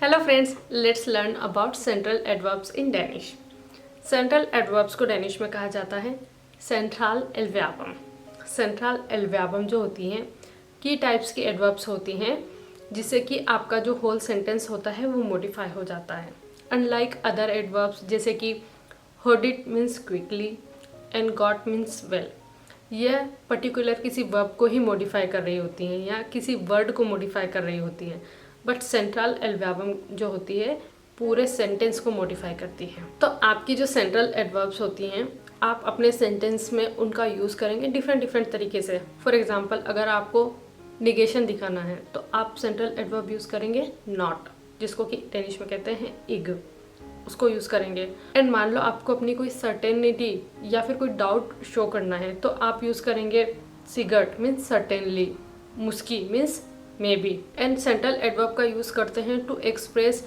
Hello friends, let's learn about central adverbs in Danish. Central adverbs को Danish में कहा जाता है सेंट्रल एल्व्याबम। सेंट्रल एल्व्याबम जो होती हैं की टाइप्स की एडवर्ब्स होती हैं जिससे कि आपका जो होल सेंटेंस होता है वो मॉडिफाई हो जाता है। अनलाइक अदर एडवर्ब्स जैसे कि heard it means quickly and got means well, यह पर्टिकुलर किसी वर्ब को ही मॉडिफाई कर रही होती हैं या किसी वर्ड को मॉडिफाई कर रही होती हैं, बट सेंट्रल एल्व्याबम जो होती है पूरे सेंटेंस को मॉडिफाई करती है। तो आपकी जो सेंट्रल एडवर्ब्स होती हैं आप अपने सेंटेंस में उनका यूज़ करेंगे डिफरेंट तरीके से। फॉर एग्जांपल, अगर आपको निगेशन दिखाना है तो आप सेंट्रल एडवर्ब यूज़ करेंगे नॉट, जिसको कि डेनिश में कहते हैं इग, उसको यूज़ करेंगे। एंड मान लो आपको अपनी कोई सर्टेनिटी या फिर कोई डाउट शो करना है तो आप यूज़ करेंगे सिगर्ट मीन्स सर्टेनली, मुस्की means maybe. And central adverb का यूज़ करते हैं टू एक्सप्रेस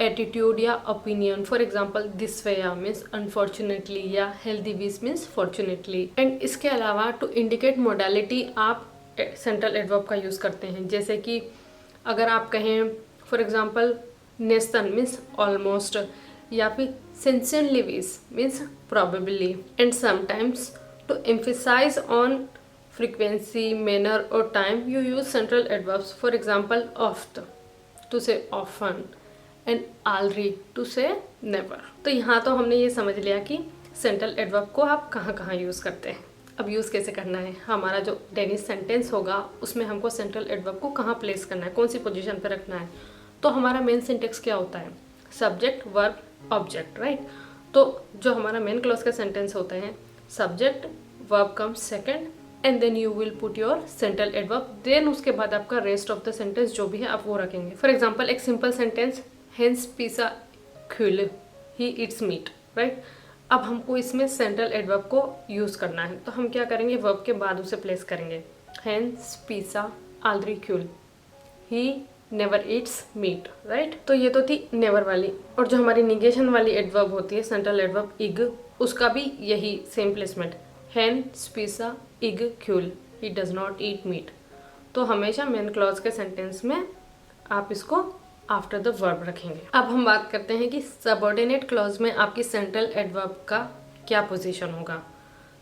एटीट्यूड या opinion. For example, this way means unfortunately या हेल्दी वीज मीन्स फॉर्चुनेटली। एंड इसके अलावा टू इंडिकेट मोडालिटी आप सेंट्रल एडवर्ब का यूज़ करते हैं, जैसे कि अगर आप कहें फॉर एग्जाम्पल नेस्तन मीन्स ऑलमोस्ट, या फिर सिंसियरली वीज means probably. And sometimes to emphasise on frequency, manner or time you use central adverbs. For example, oft to say often and already to say never. तो यहाँ तो हमने ये समझ लिया कि सेंट्रल एडवर्ब को आप कहाँ कहाँ यूज़ करते हैं। अब यूज़ कैसे करना है, हमारा जो डेनिश सेंटेंस होगा उसमें हमको सेंट्रल एडवर्ब को कहाँ प्लेस करना है, कौन सी पोजीशन पर रखना है। तो हमारा मेन सिंटेक्स क्या होता है, सब्जेक्ट वर्ब ऑब्जेक्ट, राइट। तो जो हमारा मेन क्लॉज का सेंटेंस होता है, subject verb comes second and then you will put your central adverb, then उसके बाद आपका रेस्ट ऑफ द सेंटेंस जो भी है आप वो रखेंगे। फॉर एग्जाम्पल, एक सिंपल सेंटेंस, हेंस पिज़्ज़ा खुल ही इट्स मीट, राइट। अब हमको इसमें सेंट्रल एडवर्ब को यूज़ करना है तो हम क्या करेंगे, वर्ब के बाद उसे प्लेस करेंगे। हेंस पिज़्ज़ा आल्द्री खुल he never eats meat, right. तो ये तो थी नेवर वाली। और जो हमारी निगेशन वाली एडवर्ब होती है सेंट्रल एडवर्ब इग, उसका भी यही सेम प्लेसमेंट, हेन स्पीसा इग क्यूल he does not eat meat. तो हमेशा मेन क्लॉज के सेंटेंस में आप इसको आफ्टर द वर्ब रखेंगे। अब हम बात करते हैं कि सबऑर्डिनेट क्लॉज में आपकी सेंट्रल एडवर्ब का क्या पोजीशन होगा।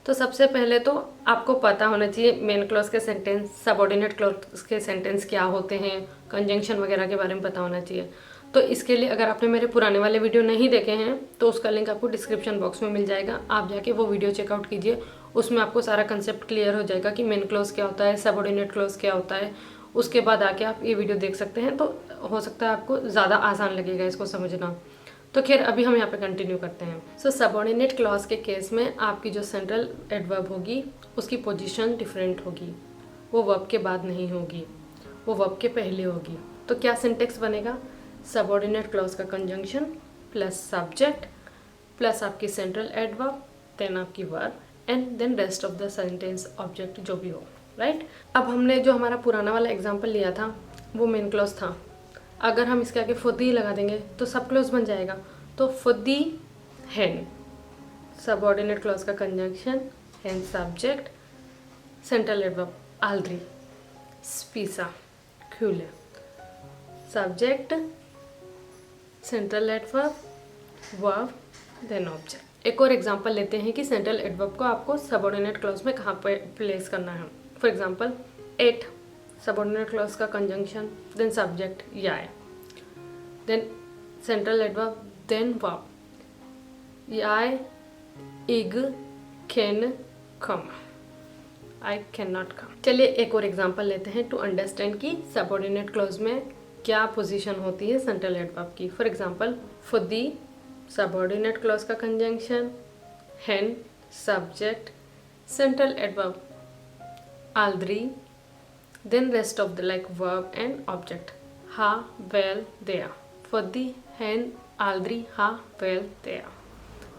तो सबसे पहले तो आपको पता होना चाहिए मेन क्लॉज के सेंटेंस, सबऑर्डिनेट क्लॉज के सेंटेंस क्या होते हैं, कंजंक्शन वगैरह के बारे में पता होना चाहिए। तो इसके लिए अगर आपने मेरे पुराने वाले वीडियो नहीं देखे हैं तो उसका लिंक आपको डिस्क्रिप्शन बॉक्स में मिल जाएगा, आप जाके वो वीडियो चेकआउट कीजिए। उसमें आपको सारा कंसेप्ट क्लियर हो जाएगा कि मेन क्लॉज क्या होता है, सबऑर्डिनेट क्लॉज क्या होता है। उसके बाद आके आप ये वीडियो देख सकते हैं, तो हो सकता है आपको ज़्यादा आसान लगेगा इसको समझना। तो खैर अभी हम यहाँ पे कंटिन्यू करते हैं। सो सबऑर्डिनेट क्लॉज के केस में आपकी जो सेंट्रल एडवर्ब होगी उसकी पोजीशन डिफरेंट होगी, वो वर्ब के बाद नहीं होगी, वो वर्ब के पहले होगी। तो क्या सिंटेक्स बनेगा, सबऑर्डिनेट क्लॉज का कंजंक्शन प्लस सब्जेक्ट प्लस आपकी सेंट्रल एडवर्ब देन आपकी verb and then rest of the sentence object जो भी हो, राइट। अब हमने जो हमारा पुराना वाला एग्जांपल लिया था वो मेन क्लॉज था। अगर हम इसके आगे फुद्दी लगा देंगे तो सब क्लॉज बन जाएगा। तो फुद्दी हैन, सबऑर्डिनेट क्लॉज का कंजंक्शन हैन सब्जेक्ट, सेंट्रल एडवर्ब आल्द्री स्पीसा खुले, subject central adverb verb then object. एक और एग्जांपल लेते हैं कि सेंट्रल एडवर्ब को आपको सबऑर्डिनेट क्लॉज में कहाँ पे प्लेस करना है। फॉर एग्जांपल, एट सबऑर्डिनेट क्लॉज का कंजंक्शन देन सब्जेक्ट याय, then central adverb then verb, याय इग कैन कम, आई कैन नॉट कम। चलिए एक और एग्जांपल लेते हैं टू अंडरस्टैंड कि सबऑर्डिनेट क्लॉज में क्या पोजीशन होती है सेंट्रल एडवर्ब की। फॉर एग्जांपल, फुद्दी सबऑर्डिनेट क्लॉज का कंजंक्शन हैन सब्जेक्ट सेंट्रल एडवर्ब आल्द्री then rest of the like verb and object हा वेल देया, फुद्दी हैन आल्द्री हा वेल देया।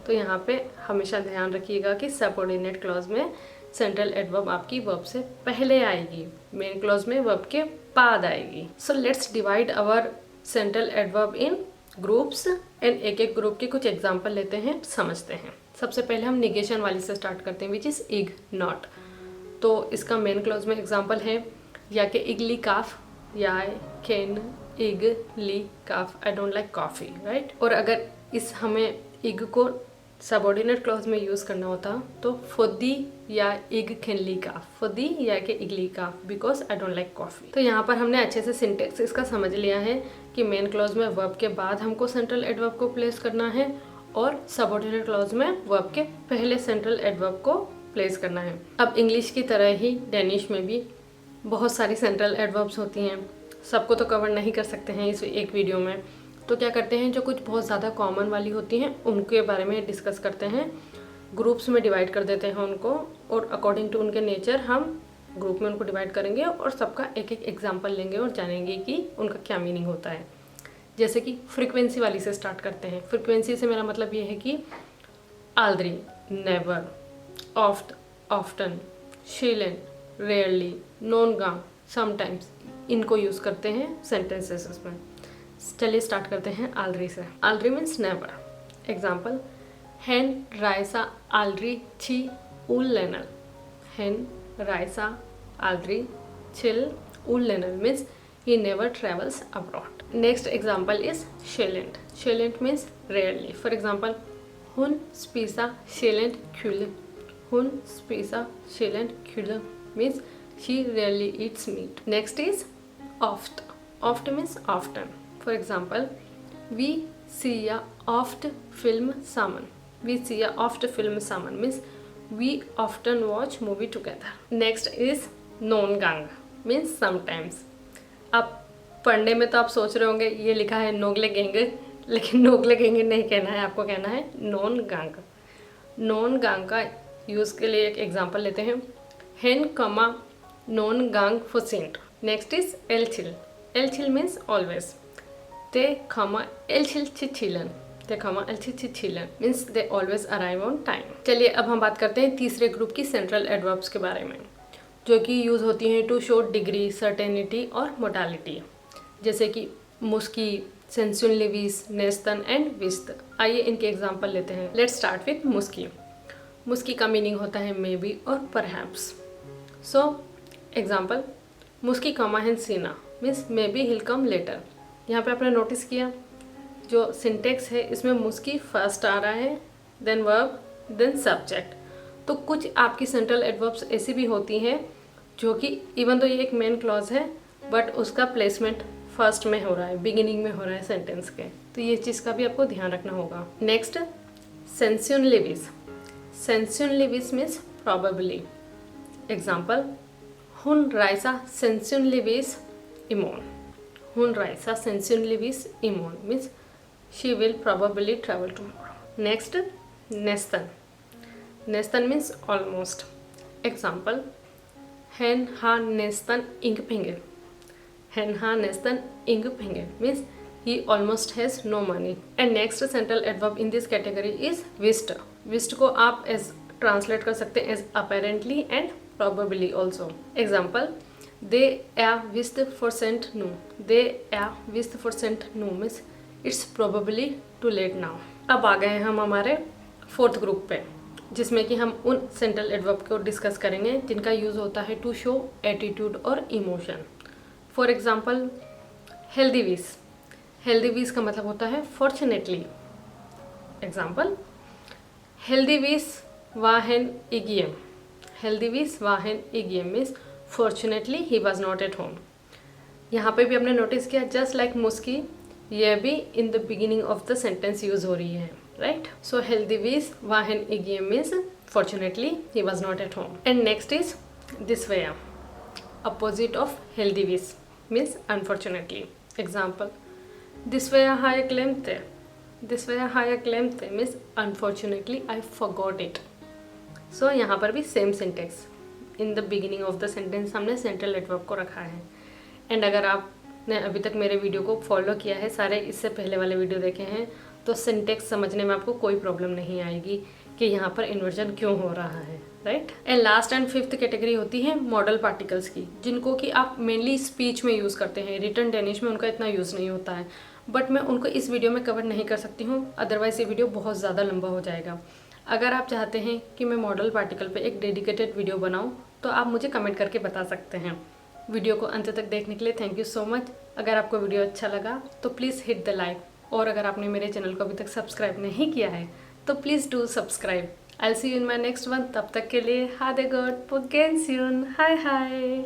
तो यहाँ पे हमेशा ध्यान रखिएगा कि सबऑर्डिनेट क्लॉज में सेंट्रल एडवर्ब आपकी वर्ब से पहले आएगी, मेन क्लॉज में वर्ब के बाद आएगी। So let's divide our central adverb in groups and एक एक ग्रुप के कुछ एग्जांपल लेते हैं, समझते हैं। सबसे पहले हम निगेशन वाली से स्टार्ट करते हैं विच इज़ इग नॉट। तो इसका मेन क्लॉज में एग्जांपल है या कि इगली काफ याय कैन इग ली काफ, I don't like coffee, right. और अगर इस हमें इग को सबऑर्डिनेट क्लॉज में यूज़ करना होता तो फोदी या इग कैन ली काफ, फोदी या के इगली काफ because I don't like coffee. तो यहाँ पर हमने अच्छे से सिंटेक्स इसका समझ लिया है कि मेन क्लॉज में वर्ब के बाद हमको सेंट्रल एडवर्ब को प्लेस करना है और सबऑर्डिनेट क्लॉज में वर्ब के पहले सेंट्रल एडवर्ब को प्लेस करना है। अब इंग्लिश की तरह ही डेनिश में भी बहुत सारी सेंट्रल एडवर्ब्स होती हैं, सबको तो कवर नहीं कर सकते हैं इस एक वीडियो में। तो क्या करते हैं, जो कुछ बहुत ज़्यादा कॉमन वाली होती हैं उनके बारे में डिस्कस करते हैं, ग्रुप्स में डिवाइड कर देते हैं उनको, और अकॉर्डिंग टू उनके नेचर हम ग्रुप में उनको डिवाइड करेंगे और सबका एक एक एग्जाम्पल लेंगे और जानेंगे कि उनका क्या मीनिंग होता है। जैसे कि फ्रिक्वेंसी वाली से स्टार्ट करते हैं। फ्रिक्वेंसी से मेरा मतलब ये है कि आल्द्री, नेवर, ऑफ्ट, ऑफ्टन, शीलन, रेयरली, नॉन गांग, समटाइम्स, इनको यूज़ करते हैं सेंटेंसेस में। चलिए स्टार्ट करते हैं आल्द्री से। आल्द्री मीन्स नेवर। एग्जाम्पल, हेन रायसा आल्द्री छी उल्लेनल, हेन रायसा आल्द्री छिल उल्लेनल means he never travels abroad. Next example is shalent. Shalent means rarely. For example, hun spisa shalent kule. Hun spisa shalent kule means she rarely eats meat. Next is oft. Oft means often. For example, we see a oft film saman. We see a oft film saman means we often watch movie together. Next is non-gang means sometimes. आप पढ़ने में तो आप सोच रहे होंगे ये लिखा है नोगले गेंगे, लेकिन नोगले गेंगे नहीं कहना है, आपको कहना है नॉन गांग। नॉन गांग का यूज़ के लिए एक एग्जांपल लेते हैं, हेन कमा नॉन गांग फोसेंट। नेक्स्ट इज एल छिल। एल छिल मीन्स ऑलवेज। ते खमा एल छिल छिछिलन, ते खमा एल छिछिलन means they always arrive on time. चलिए अब हम बात करते हैं तीसरे ग्रुप की सेंट्रल एडवर्ब्स के बारे में, जो कि यूज़ होती हैं टू शो डिग्री, सर्टेनिटी और मोडालिटी, जैसे कि मुस्की, सेंसुन लिविस, नेस्तन एंड विस्त। आइए इनके एग्जांपल लेते हैं। लेट्स स्टार्ट विथ मुस्की। मुस्की का मीनिंग होता है मे बी और परहैप्स। सो एग्जांपल, मुस्की कमा है सीना means may be hill come later. यहाँ पे आपने नोटिस किया जो सिंटेक्स है इसमें मुस्की फर्स्ट आ रहा है, देन वर्ब, देन सब्जेक्ट। तो कुछ आपकी सेंट्रल एडवर्ब्स ऐसी भी होती हैं जो कि इवन तो ये एक मेन क्लॉज है बट उसका प्लेसमेंट फर्स्ट में हो रहा है, बिगिनिंग में हो रहा है सेंटेंस के, तो ये चीज़ का भी आपको ध्यान रखना होगा। नेक्स्ट, सेंस्यून लिविस। सेंस्यून लिविस मीन्स प्रॉबेबली। एग्जाम्पल, हुन राइसा सेंस्यून लिविस इमोन। हुन राइसा सेंस्यून लिविस इमोन means she will probably travel tomorrow. Next, नेस्तन। नेस्तन means almost. Example, hen har nästan inga pengar. Hen har nästan inga pengar means he almost has no money. And next central adverb in this category is visst. Visst को आप as translate कर सकते हैं as apparently and probably also. Example, they are visst for sent nu. They are visst for sent nu means it's probably too late now. अब आ गए हम हमारे fourth group पे, जिसमें कि हम उन सेंट्रल एडवर्ब को डिस्कस करेंगे जिनका यूज़ होता है टू शो एटीट्यूड और इमोशन। फॉर एग्जांपल, हेल्दी वीस। हेल्दी वीस का मतलब होता है फॉर्चुनेटली। एग्जांपल, हेल्दी वीस वाहेन इगियम। हेल्दी वीस वाहेन इगियम means fortunately he was not at home. यहाँ पे भी आपने नोटिस किया जस्ट लाइक मुस्की, यह भी in the beginning of the sentence use हो रही है, right? So Heldivis wahen igiem means fortunately he was not at home. And next is Disvaya. Opposite of Heldivis means unfortunately. Example, Disvaya haya klemte. Disvaya haya klemte means unfortunately I forgot it. So यहाँ पर भी same syntax. In the beginning of the sentence हमने central adverb को रखा है. And अगर आपने अभी तक मेरे वीडियो को फॉलो किया है, सारे इससे पहले वाले वीडियो देखे हैं, तो सिंटेक्स समझने में आपको कोई प्रॉब्लम नहीं आएगी कि यहाँ पर इन्वर्जन क्यों हो रहा है, right. And last and fifth category होती है मॉडल पार्टिकल्स की, जिनको कि आप मेनली स्पीच में यूज़ करते हैं। रिटन डेनिश में उनका इतना यूज़ नहीं होता है, बट मैं उनको इस वीडियो में कवर नहीं कर सकती हूँ, अदरवाइज ये वीडियो बहुत ज़्यादा लंबा हो जाएगा। अगर आप चाहते हैं कि मैं मॉडल पार्टिकल पर एक डेडिकेटेड वीडियो बनाऊँ तो आप मुझे कमेंट करके बता सकते हैं वीडियो को अंत तक देखने के लिए थैंक यू सो मच। अगर आपको वीडियो अच्छा लगा तो प्लीज़ हिट द लाइक, और अगर आपने मेरे चैनल को अभी तक सब्सक्राइब नहीं किया है तो please do subscribe. I will see you in my next one. तब तक के लिए हाय गुड, अगेन सून, हाय हाय।